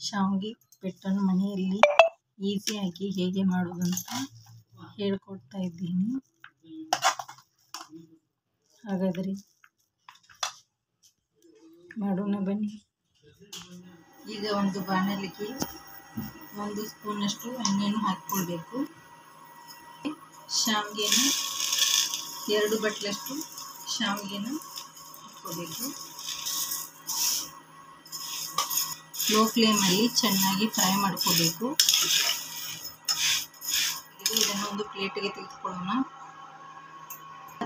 ಶಾವಿಗೆ ಉಪ್ಪಿಟ್ಟನ್ನು ಮನೆಯಲ್ಲಿ ಈಸಿಯಾಗಿ ಹೇಗೆ ಮಾಡೋದಂತ ಹೇಳ್ಕೊಡ್ತಾ ಇದ್ದೀನಿ. ಹಾಗಾದರೆ ಮಾಡೋಣ ಬನ್ನಿ. ಈಗ ಒಂದು ಬಾಣಲಿಗೆ 1 ಸ್ಪೂನಷ್ಟು ಎಣ್ಣೆಯನ್ನು ಹಾಕ್ಕೊಳ್ಬೇಕು. ಶಾವಿಗೆನ 2 ಬಟ್ಲಷ್ಟು ಶಾವಿಗೆನ ಹಾಕ್ಕೋಬೇಕು. ಲೋ ಫ್ಲೇಮಲ್ಲಿ ಚೆನ್ನಾಗಿ ಫ್ರೈ ಮಾಡ್ಕೋಬೇಕು. ಇದನ್ನು ಒಂದು ಪ್ಲೇಟಿಗೆ ತೆಗೆದುಕೊಳ್ಳೋಣ.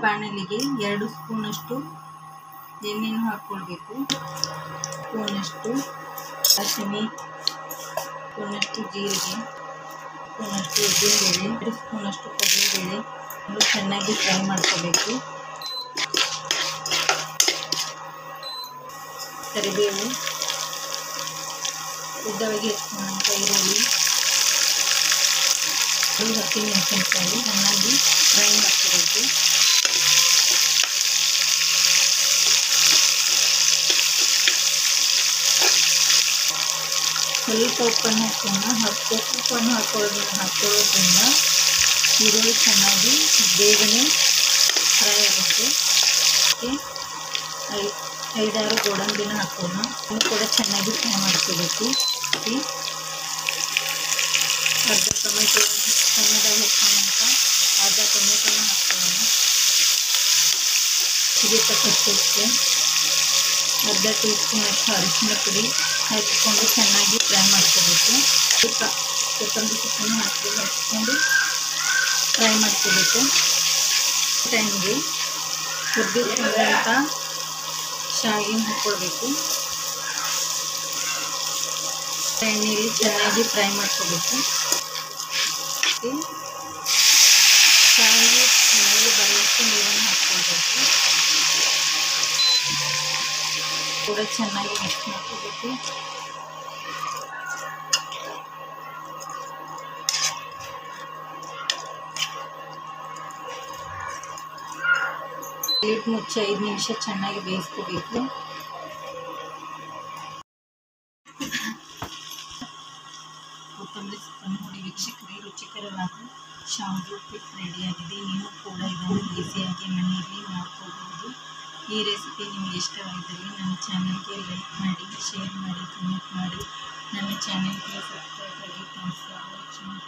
ಬಾಣಲಿಗೆ 2 ಸ್ಪೂನಷ್ಟು ಎಣ್ಣೆಯನ್ನು ಹಾಕ್ಕೊಳ್ಬೇಕು. ಸ್ಪೂನಷ್ಟು ಸಾಸಿವೆ, ಸ್ಪೂನಷ್ಟು ಜೀರಿಗೆ, ಸ್ಪೂನಷ್ಟು ಉದ್ದಿನಬೇಳೆ, 2 ಸ್ಪೂನಷ್ಟು ಕಡಲೆಬೇಳೆ ಚೆನ್ನಾಗಿ ಫ್ರೈ ಮಾಡ್ಕೋಬೇಕು. ಕರಿಬೇವು, ಉದ್ದವಾಗಿ ಹೆಚ್ಚಿಕೊಂಡಂಥ ಈರುಳ್ಳಿ, ಹಸಿಮೆಣಸಿನಕಾಯಿ ಚೆನ್ನಾಗಿ ಫ್ರೈ ಮಾಡ್ಕೋಬೇಕು. ಸ್ವಲ್ಪ ಉಪ್ಪನ್ನು ಹಾಕೋದ್ರಿಂದ ಈರುಳ್ಳಿ ಚೆನ್ನಾಗಿ ಬೇಗನೆ ಫ್ರೈ ಆಗುತ್ತೆ. 5-6 ಗೋಡಂಬಿನ ಹಾಕೋಣ. ಅದನ್ನು ಕೂಡ ಚೆನ್ನಾಗಿ ಫ್ರೈ ಮಾಡ್ಕೋಬೇಕು. ಅರ್ಧ ಟೊಮೆಟೊ ಸಣ್ಣದಾಗಿ ಹೆಚ್ಚಿಕೊಂಡಂಥ ಅರ್ಧ ಟೊಮೆಟೊನ ಹಾಕ್ಕೊಳ್ಳೋಣ. ರುಚಿಗೆ ತಕ್ಕಷ್ಟು ಉಪ್ಪು, ಅರ್ಧ ಟೀ ಸ್ಪೂನಷ್ಟು ಅರಿಶಿನ ಪುಡಿ ಹಾಕಿಕೊಂಡು ಚೆನ್ನಾಗಿ ಫ್ರೈ ಮಾಡ್ಕೋಬೇಕು. ಕೊತ್ತಂಬರಿ ಸೊಪ್ಪನ್ನು ಹಾಕಿಕೊಂಡು ಫ್ರೈ ಮಾಡ್ಕೋಬೇಕು. ಟೈಮ್ಗೆ ಹುರಿದಿಟ್ಕೊಂಡಂಥ ಶಾವಿಗೆ ಹಾಕ್ಕೊಳ್ಬೇಕು. ಎಣ್ಣೆಯಲ್ಲಿ ಚೆನ್ನಾಗಿ ಫ್ರೈ ಮಾಡ್ಕೋಬೇಕು. ಶಾವಿಗೆ ಮೇಲೆ ಬರುವಷ್ಟು ನೀರನ್ನು ಹಾಕ್ಕೊಳ್ಬೇಕು. ಕೂಡ ಚೆನ್ನಾಗಿ ಮಿಕ್ಸ್ ಮಾಡ್ಕೋಬೇಕು. ಪ್ಲೇಟ್ ಮುಚ್ಚಿ 5 ನಿಮಿಷ ಚೆನ್ನಾಗಿ ಬೇಯಿಸ್ಕೋಬೇಕು. ಕೊತ್ತಂಬರಿ ಸೊಪ್ಪನ್ನು ನೋಡಿ ವೀಕ್ಷಕರೇ, ರುಚಿಕರವಾದ ಶಾವಿಗೆ ಉಪ್ಪಿಟ್ಟು ರೆಡಿಯಾಗಿದೆ. ನೀವು ಕೂಡ ಇದನ್ನು ಈಸಿಯಾಗಿ ಮನೆಯಲ್ಲಿ ಮಾಡ್ಕೋಬಹುದು. ಈ ರೆಸಿಪಿ ನಿಮಗೆ ಇಷ್ಟವಾಗಿದ್ದರೆ ನನ್ನ ಚಾನಲ್ಗೆ ಲೈಕ್ ಮಾಡಿ, ಶೇರ್ ಮಾಡಿ, ಕಮೆಂಟ್ ಮಾಡಿ. ನನ್ನ ಚಾನಲ್ಗೆ ಸಬ್ಸ್ಕ್ರೈಬ್ ಆಗಿ. Thanks for watching.